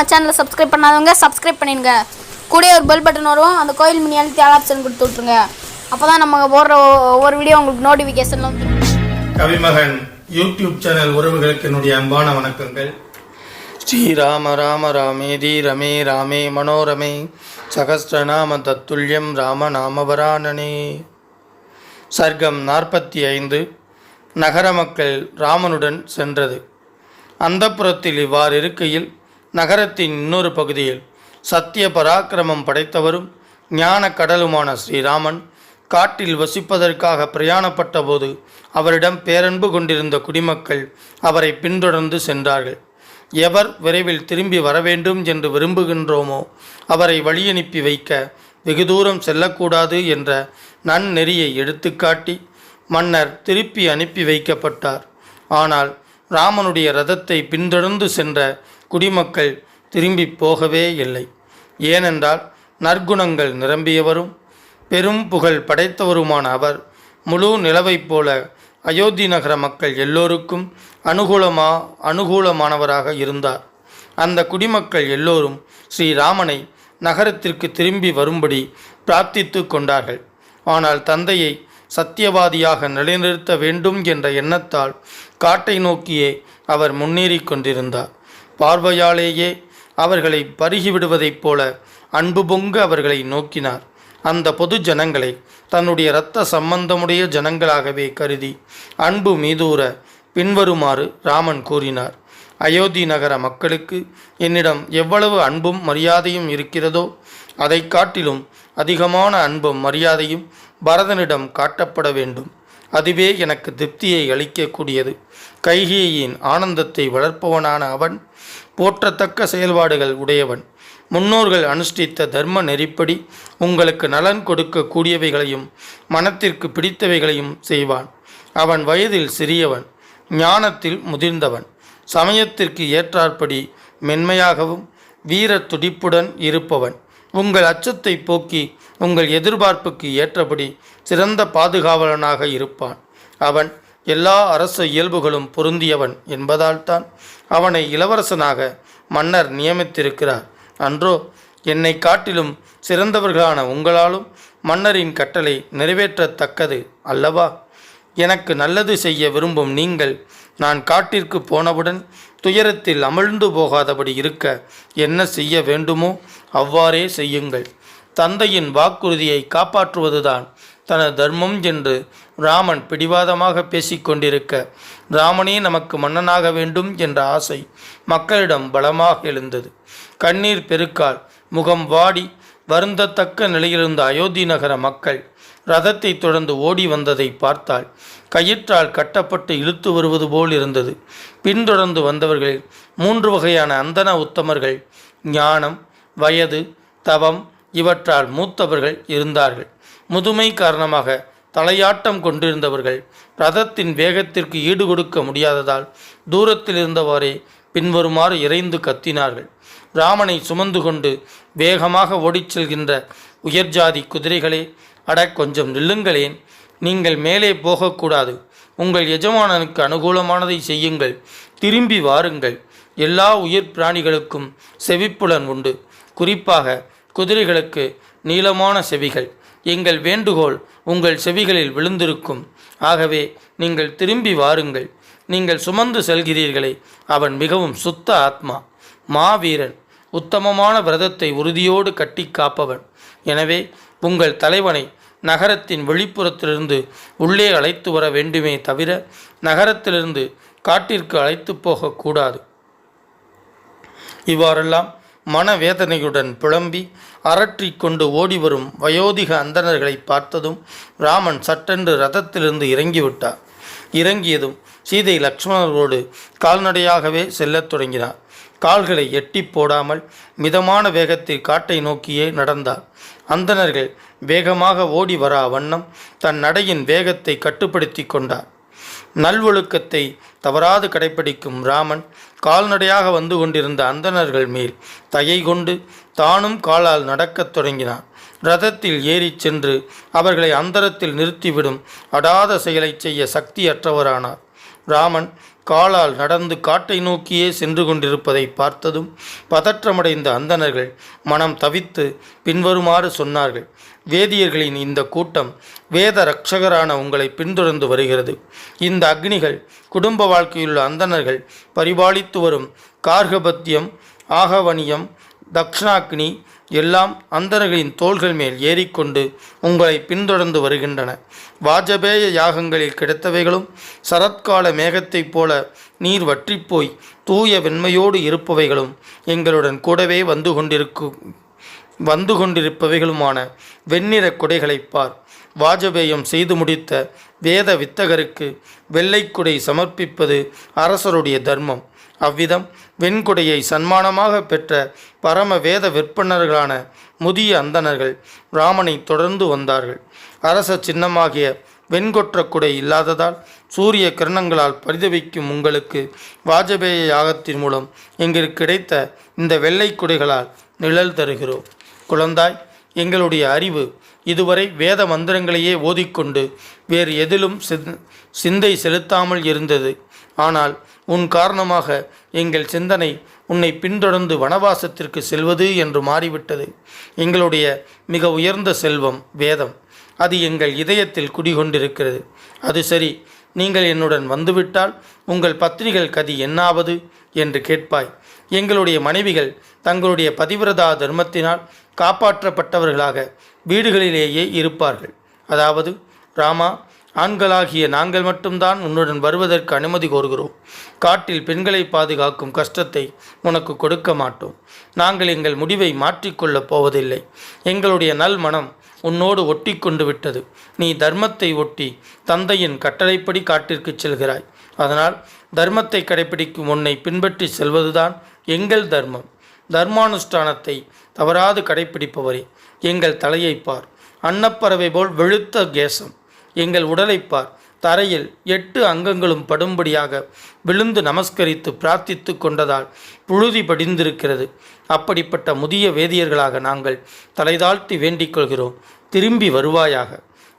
நம்ம சேனலை சப்ஸ்கிரைப் பண்ணாதவங்க சப்ஸ்கிரைப் பண்ணிடுங்க. கூட ஒரு பெல் பட்டன் வரும், அந்த கோயில் மணி அழுத்தி ஆல் ஆப்ஷன் கொடுத்து விட்ருங்க. அப்போ தான் நம்ம போடுற ஒவ்வொரு வீடியோ உங்களுக்கு நோட்டிஃபிகேஷன் வந்து. கவிமகன் யூடியூப் சேனல் உறவுகளுக்கு என்னுடைய அன்பான வணக்கங்கள். ஸ்ரீராம ராம ராமேதி ரமே ராமே மனோரமே சகஸ்ரநாம தத்துல்யம் ராம நாமவரானனே. சர்க்கம் 45. நகர மக்கள் ராமனுடன் சென்றது. அந்தப்புறத்தில் இவ்வாறு இருக்கையில் நகரத்தின் இன்னொரு பகுதியில் சத்திய பராக்கிரமம் படைத்தவரும் ஞான கடலுமான ஸ்ரீராமன் காட்டில் வசிப்பதற்காக பிரயாணப்பட்ட போது அவரிடம் பேரன்பு கொண்டிருந்த குடிமக்கள் அவரை பின்தொடர்ந்து சென்றார்கள். எவர் விரைவில் திரும்பி வரவேண்டும் என்று விரும்புகின்றோமோ அவரை வழியனுப்பி வைக்க வெகு தூரம் செல்லக்கூடாது என்ற நன்னெறியை எடுத்துக்காட்டி மன்னர் திருப்பி அனுப்பி வைக்கப்பட்டார். ஆனால் ராமனுடைய ரதத்தை பின்தொடர்ந்து சென்ற குடிமக்கள் திரும்பி போகவே இல்லை. ஏனென்றால் நற்குணங்கள் நிரம்பியவரும் பெரும் புகழ் படைத்தவருமான அவர் முழு நிலவைப் போல அயோத்தி நகர மக்கள் எல்லோருக்கும் அனுகூலமானவராக இருந்தார். அந்த குடிமக்கள் எல்லோரும் ஸ்ரீராமனை நகரத்திற்கு திரும்பி வரும்படி பிரார்த்தித்து கொண்டார்கள். ஆனால் தந்தையை சத்தியவாதியாக நிலைநிறுத்த வேண்டும் என்ற எண்ணத்தால் காட்டை நோக்கியே அவர் முன்னேறி கொண்டிருந்தார். பார்வையாலேயே அவர்களை பருகிவிடுவதைப் போல அன்பு பொங்க அவர்களை நோக்கினார். அந்த பொது ஜனங்களை தன்னுடைய இரத்த சம்பந்தமுடைய ஜனங்களாகவே கருதி அன்பு மீதூர பின்வருமாறு ராமன் கூறினார். அயோத்தி நகர மக்களுக்கு என்னிடம் எவ்வளவு அன்பும் மரியாதையும் இருக்கிறதோ அதை காட்டிலும் அதிகமான அன்பும் மரியாதையும் பரதனிடம் காட்டப்பட வேண்டும். அதுவே எனக்கு திருப்தியை அளிக்கக்கூடியது. கைகேயின் ஆனந்தத்தை வளர்ப்பவனான அவன் போற்றத்தக்க செயல்பாடுகள் உடையவன். முன்னோர்கள் அனுஷ்டித்த தர்ம நெறிப்படி உங்களுக்கு நலன் கொடுக்கக்கூடியவைகளையும் மனத்திற்கு பிடித்தவைகளையும் செய்வான். அவன் வயதில் சிறியவன், ஞானத்தில் முதிர்ந்தவன், சமயத்திற்கு ஏற்றாற்படி மென்மையாகவும் வீர துடிப்புடன் இருப்பவன். உங்கள் அச்சத்தை போக்கி உங்கள் எதிர்பார்ப்புக்கு ஏற்றபடி சிறந்த பாதுகாவலனாக இருப்பான். அவன் எல்லா அரச இயல்புகளும் பொருந்தியவன் என்பதால் தான் அவனை இளவரசனாக மன்னர் நியமித்திருக்கிறார். அன்றோ என்னை காட்டிலும் சிறந்தவர்களான உங்களாலும் மன்னரின் கட்டளை நிறைவேற்றத்தக்கது அல்லவா? எனக்கு நல்லது செய்ய விரும்பும் நீங்கள் நான் காட்டிற்கு போனவுடன் துயரத்தில் அமிழ்ந்து போகாதபடி இருக்க என்ன செய்ய வேண்டுமோ அவ்வாறே செய்யுங்கள். தந்தையின் வாக்குறுதியை காப்பாற்றுவதுதான் தனது தர்மம் என்று ராமன் பிடிவாதமாக பேசிக்கொண்டிருக்க ராமனே நமக்கு மன்னனாக வேண்டும் என்ற ஆசை மக்களிடம் பலமாக எழுந்தது. கண்ணீர் பெருக்கால் முகம் வாடி வருந்தத்தக்க நிலையிலிருந்த அயோத்தி நகர மக்கள் ரதத்தை தொடர்ந்து ஓடி வந்ததை பார்த்தால் கயிற்றால் கட்டப்பட்டு இழுத்து வருவது போல் இருந்தது. பின்தொடர்ந்து வந்தவர்களில் 3 வகையான அந்தன உத்தமர்கள், ஞானம், வயது, தவம் இவற்றால் மூத்தவர்கள் இருந்தார்கள். முதுமை காரணமாக தலையாட்டம் கொண்டிருந்தவர்கள் ரதத்தின் வேகத்திற்கு ஈடுகொடுக்க முடியாததால் தூரத்தில் இருந்தவாறே பின்வருமாறு இறைந்து கத்தினார்கள். ராமனை சுமந்து கொண்டு வேகமாக ஓடிச் செல்கின்ற உயர்ஜாதி குதிரைகளே, கொஞ்சம் நில்லுங்களேன். நீங்கள் மேலே போகக்கூடாது. உங்கள் எஜமானனுக்கு அனுகூலமானதை செய்யுங்கள். திரும்பி வாருங்கள். எல்லா உயிர் பிராணிகளுக்கும் செவிப்புலன் உண்டு. குறிப்பாக குதிரைகளுக்கு நீளமான செவிகள். எங்கள் வேண்டுகோள் உங்கள் செவிகளில் விழுந்திருக்கும். ஆகவே நீங்கள் திரும்பி வாருங்கள். நீங்கள் சுமந்து செல்கிறீர்களே, அவன் மிகவும் சுத்த ஆத்மா, மாவீரன், உத்தமமான விரதத்தை உறுதியோடு கட்டி காப்பவன். எனவே உங்கள் தலைவனை நகரத்தின் வெளிப்புறத்திலிருந்து உள்ளே அழைத்து வர வேண்டுமே தவிர நகரத்திலிருந்து காட்டிற்கு அழைத்து போகக்கூடாது. இவ்வாறெல்லாம் மனவேதனையுடன் புலம்பி அரற்றிக்கொண்டு ஓடிவரும் வயோதிக அந்தணர்களை பார்த்ததும் ராமன் சட்டென்று ரதத்திலிருந்து இறங்கிவிட்டார். இறங்கியதும் சீதை லக்ஷ்மணரோடு கால்நடையாகவே செல்லத் தொடங்கினார். கால்களை எட்டி போடாமல் மிதமான வேகத்தில் காட்டை நோக்கியே நடந்தார். அந்தணர்கள் வேகமாக ஓடி வரா வண்ணம் தன் நடையின் வேகத்தை கட்டுப்படுத்தி கொண்டார். நல்வொழுக்கத்தை தவறாது கடைப்பிடிக்கும் ராமன் கால்நடையாக வந்து கொண்டிருந்த அந்தணர்கள் மேல் தயை கொண்டு தானும் காலால் நடக்கத் தொடங்கினார். ரதத்தில் ஏறிச் சென்று அவர்களை அந்தரத்தில் நிறுத்திவிடும் அடாத செயலை செய்ய சக்தியற்றவரானார். ராமன் காலால் நடந்து காட்டை நோக்கியே சென்று கொண்டிருப்பதை பார்த்ததும் பதற்றமடைந்த அந்தணர்கள் மனம் தவித்து பின்வருமாறு சொன்னார்கள். வேதியர்களின் இந்த கூட்டம் வேத ரட்சகரான உங்களை பின்தொடர்ந்து வருகிறது. இந்த அக்னிகள் குடும்ப வாழ்க்கையுள்ள அந்தணர்கள் பரிபாலித்து வரும் கார்கபத்தியம், ஆகவனியம், தக்ஷணாக்னி எல்லாம் அந்தணர்களின் தோள்கள் மேல் ஏறிக்கொண்டு உங்களை பின்தொடர்ந்து வருகின்றன. வாஜபேய யாகங்களில் கிடைத்தவைகளும் சரத்கால மேகத்தைப் போல நீர் வற்றிப்போய் தூய வெண்மையோடு இருப்பவைகளும் எங்களுடன் கூடவே வந்து கொண்டிருப்பவைகளுமான வெண்ணிற கொடைகளைப் பார். வாஜபேயம் செய்து முடித்த வேத வித்தகருக்கு வெள்ளைக்குடை சமர்ப்பிப்பது அரசருடைய தர்மம். அவ்விதம் வெண்கொடையை சன்மானமாக பெற்ற பரம வேத விற்பனர்களான முதிய அந்தணர்கள் ராமனை தொடர்ந்து வந்தார்கள். அரச சின்னமாகிய வெண்கொற்ற குடை இல்லாததால் சூரிய கிரணங்களால் பரிதவிக்கும் உங்களுக்கு வாஜபேய யாகத்தின் மூலம் எங்களுக்கு கிடைத்த இந்த வெள்ளை குடைகளால் நிழல் தருகிறோம். குழந்தாய், எங்களுடைய அறிவு இதுவரை வேத மந்திரங்களையே ஓதிக்கொண்டு வேறு எதிலும் சிந்தை செலுத்தாமல் இருந்தது. ஆனால் உன் காரணமாக எங்கள் சிந்தனை உன்னை பின்தொடர்ந்து வனவாசத்திற்கு செல்வது என்று மாறிவிட்டது. எங்களுடைய மிக உயர்ந்த செல்வம் வேதம். அது எங்கள் இதயத்தில் குடிகொண்டிருக்கிறது. அது சரி, நீங்கள் என்னுடன் வந்துவிட்டால் உங்கள் பத்னிகள் கதி என்னாவது என்று கேட்பாய். எங்களுடைய மனைவிகள் தங்களுடைய பதிவிரதா தர்மத்தினால் காப்பாற்றப்பட்டவர்களாக வீடுகளிலேயே இருப்பார்கள். அதாவது, ராமா, ஆண்களாகிய நாங்கள் மட்டும்தான் உன்னுடன் வருவதற்கு அனுமதி கோருகிறோம். காட்டில் பெண்களை பாதுகாக்கும் கஷ்டத்தை உனக்கு கொடுக்க மாட்டோம். நாங்கள் எங்கள் முடிவை மாற்றிக்கொள்ளப் போவதில்லை. எங்களுடைய நல் மனம் உன்னோடு ஒட்டி கொண்டு விட்டது. நீ தர்மத்தை ஒட்டி தந்தையின் கட்டளைப்படி காட்டிற்கு செல்கிறாய். அதனால் தர்மத்தை கடைப்பிடிக்கும் உன்னை பின்பற்றி செல்வதுதான் எங்கள் தர்மம். தர்மானுஷ்டானத்தை தவறாது கடைப்பிடிப்பவரே, எங்கள் தலையை பார், அன்னப்பறவை போல் வெளுத்த கேசம். எங்கள் உடலை பார், தரையில் 8 அங்கங்களும் படும்படியாக விழுந்து நமஸ்கரித்து பிரார்த்தித்து கொண்டதால் புழுதி படிந்திருக்கிறது. அப்படிப்பட்ட முதிய வேதியர்களாக நாங்கள் தலைதாழ்த்தி வேண்டிக் கொள்கிறோம், திரும்பி வருவாயாக.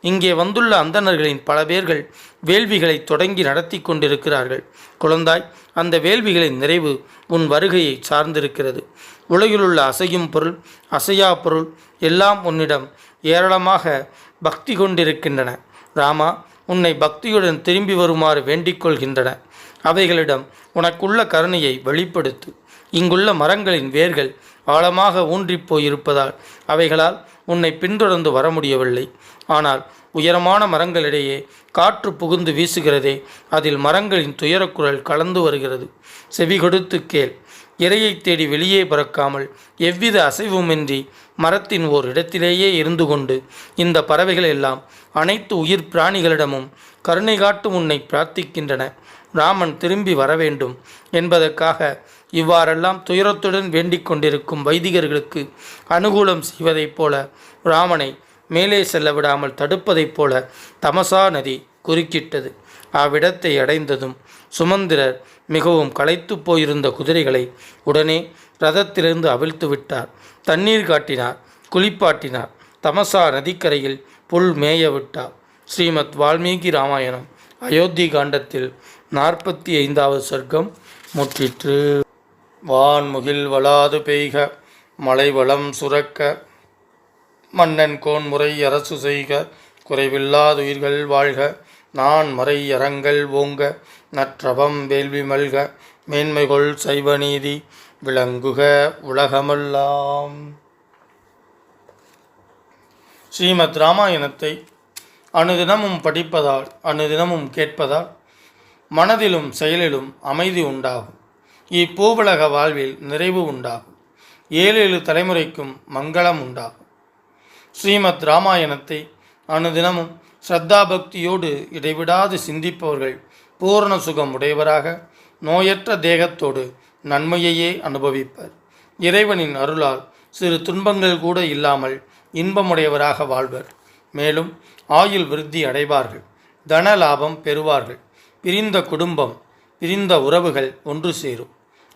இங்கே வந்துள்ள அந்தணர்களின் பல பேர்கள் வேள்விகளை தொடங்கி நடத்தி கொண்டிருக்கிறார்கள். குழந்தாய், அந்த வேள்விகளின் நிறைவு உன் வருகையை சார்ந்திருக்கிறது. உலகிலுள்ள அசையும் பொருள், அசையா பொருள் எல்லாம் உன்னிடம் ஏராளமாக பக்தி கொண்டிருக்கின்றன. ராமா, உன்னை பக்தியுடன் திரும்பி வருமாறு வேண்டிக் கொள்கின்றன. அவைகளிடம் உனக்குள்ள கருணையை வெளிப்படுத்து. இங்குள்ள மரங்களின் வேர்கள் ஆழமாக ஊன்றிப் போயிருப்பதால் அவைகளால் உன்னை பின்தொடர்ந்து வர முடியவில்லை. ஆனால் உயரமான மரங்களிடையே காற்று புகுந்து வீசுகிறதே, அதில் மரங்களின் துயரக்குரல் கலந்து வருகிறது. செவி கொடுத்து கேள். இரையை தேடி வெளியே பறக்காமல் எவ்வித அசைவுமின்றி மரத்தின் ஓர் இடத்திலேயே இருந்து கொண்டு இந்த பறவைகள் எல்லாம் அனைத்து உயிர் பிராணிகளிடமும் கருணை காட்டும் உன்னை பிரார்த்திக்கின்றன. ராமன் திரும்பி வர வேண்டும் என்பதற்காக இவ்வாறெல்லாம் துயரத்துடன் வேண்டிக் கொண்டிருக்கும் வைதிகர்களுக்கு அனுகூலம் செய்வதைப் போல ராமனை மேலே செல்ல விடாமல் தடுப்பதைப் போல தமசா நதி குறுக்கிட்டது. அவ்விடத்தை அடைந்ததும் சுமந்திரர் மிகவும் களைத்து போயிருந்த குதிரைகளை உடனே ரதத்திலிருந்து அவிழ்த்து விட்டார். தண்ணீர் காட்டினார், குளிப்பாட்டினார். தமசா நதிக்கரையில் புல் மேய விட்டார். ஸ்ரீமத் வால்மீகி ராமாயணம் அயோத்தி காண்டத்தில் 45வது சர்க்கம் முற்றிற்று. வான்முகில் வளாது பெய்க, மலை வளம் சுரக்க, மன்னன் கோன்முறை அரசு செய்க, குறைவில்லாதுயிர்கள் வாழ்க, நான் மறை அறங்கள் ஓங்க, நற்றவம் வேள்வி மல்க, மேன்மைகொள் சைவநீதி விளங்குக உலகமெல்லாம். ஸ்ரீமத் ராமாயணத்தை அனுதினமும் படிப்பதால், அனுதினமும் கேட்பதால் மனதிலும் செயலிலும் அமைதி உண்டாகும். இப்பூவுலக வாழ்வில் நிறைவு உண்டாகும். 7 தலைமுறைக்கும் மங்களம் உண்டாகும். ஸ்ரீமத் ராமாயணத்தை அனுதினமும் ஸ்ரத்தாபக்தியோடு இடைவிடாது சிந்திப்பவர்கள் பூரண சுகம் உடையவராக நோயற்ற தேகத்தோடு நன்மையையே அனுபவிப்பர். இறைவனின் அருளால் சிறு துன்பங்கள் கூட இல்லாமல் இன்பமுடையவராக வாழ்வர். மேலும் ஆயுள் விருத்தி அடைவார்கள். தன லாபம் பெறுவார்கள். பிரிந்த குடும்பம், பிரிந்த உறவுகள் ஒன்று சேரும்.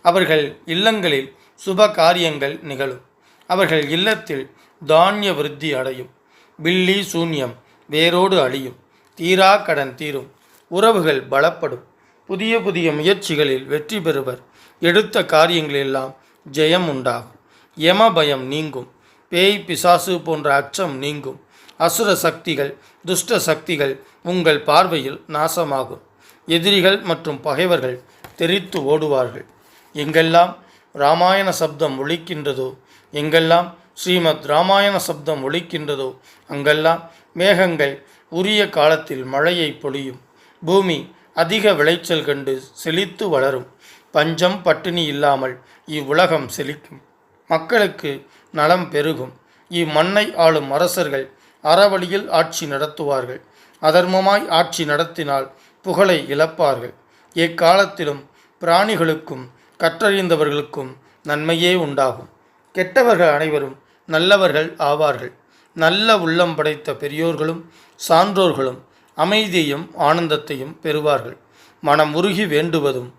அவர்கள் இல்லங்களில் சுப காரியங்கள் நிகழும். அவர்கள் இல்லத்தில் தானிய விருத்தி அடையும். பில்லி சூன்யம் வேரோடு அழியும். தீரா கடன் தீரும். உறவுகள் பலப்படும். புதிய புதிய முயற்சிகளில் வெற்றி பெறுவர். எடுத்த காரியங்களெல்லாம் ஜெயம் உண்டாகும். யம பயம் நீங்கும். பேய் பிசாசு போன்ற அச்சம் நீங்கும். அசுர சக்திகள் துஷ்ட சக்திகள் உங்கள் பார்வையில் நாசமாகும். எதிரிகள் மற்றும் பகைவர்கள் தெரித்து ஓடுவார்கள். எங்கெல்லாம் இராமாயண சப்தம் ஒலிக்கின்றதோ, எங்கெல்லாம் ஸ்ரீமத் இராமாயண சப்தம் ஒலிக்கின்றதோ அங்கெல்லாம் மேகங்கள் உரிய காலத்தில் மழையை பொழியும். பூமி அதிக விளைச்சல் கண்டு செழித்து வளரும். பஞ்சம் பட்டினி இல்லாமல் இவ்வுலகம் செழிக்கும். மக்களுக்கு நலம் பெருகும். இம்மண்ணை ஆளும் அரசர்கள் அறவழியில் ஆட்சி நடத்துவார்கள். அதர்மமாய் ஆட்சி நடத்தினால் புகழை இழப்பார்கள். எக்காலத்திலும் பிராணிகளுக்கும் கற்றறிந்தவர்களுக்கும் நன்மையே உண்டாகும். கெட்டவர்கள் அனைவரும் நல்லவர்கள் ஆவார்கள். நல்ல உள்ளம் படைத்த பெரியோர்களும் சான்றோர்களும் அமைதியையும் ஆனந்தத்தையும் பெறுவார்கள். மனம் உருகி வேண்டுவதும்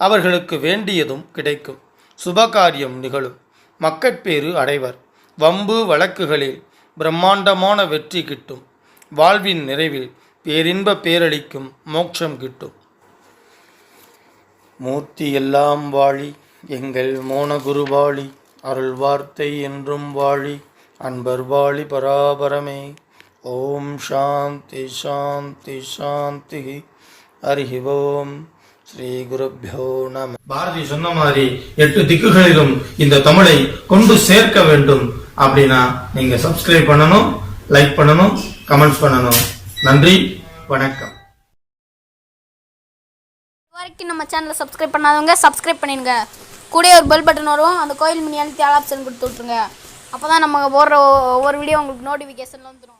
அவர்களுக்கு வேண்டியதும் கிடைக்கும். சுபகாரியம் நிகழும். மக்கட்பேறு அடைவர். வம்பு வழக்குகளில் பிரம்மாண்டமான வெற்றி கிட்டும். வாழ்வின் நிறைவில் பேரின்ப பேரளிக்கும் மோட்சம் கிட்டும். மூர்த்தி எல்லாம் வாழி எங்கள் மோனகுரு வாழி, அருள் வார்த்தை என்றும் வாழி, அன்பர் வாழி பராபரமே. ஓம் சாந்தி சாந்தி சாந்தி. ஹரி ஓம். ஸ்ரீ குருப்யோ நம. பாரதி சொன்ன மாதிரி 8 திக்குகளிலும் இந்த தமிழை கொண்டு சேர்க்க வேண்டும் அப்படின்னா நீங்க சப்ஸ்கிரைப் பண்ணணும், லைக் பண்ணணும், கமெண்ட்ஸ் பண்ணணும். நன்றி, வணக்கம். இதுவரைக்கும் நம்ம சேனலை சப்ஸ்கிரைப் பண்ணாதவங்க சப்ஸ்கிரைப் பண்ணிடுங்க. கூடவே ஒரு பெல் பட்டன் வரும், அந்த கோயில் மணி அழுத்தி ஆல் ஆப்ஷன் கொடுத்து விட்ருங்க. அப்போ தான் நம்ம போடுற ஒவ்வொரு வீடியோ உங்களுக்கு நோட்டிஃபிகேஷனில் வந்துடும்.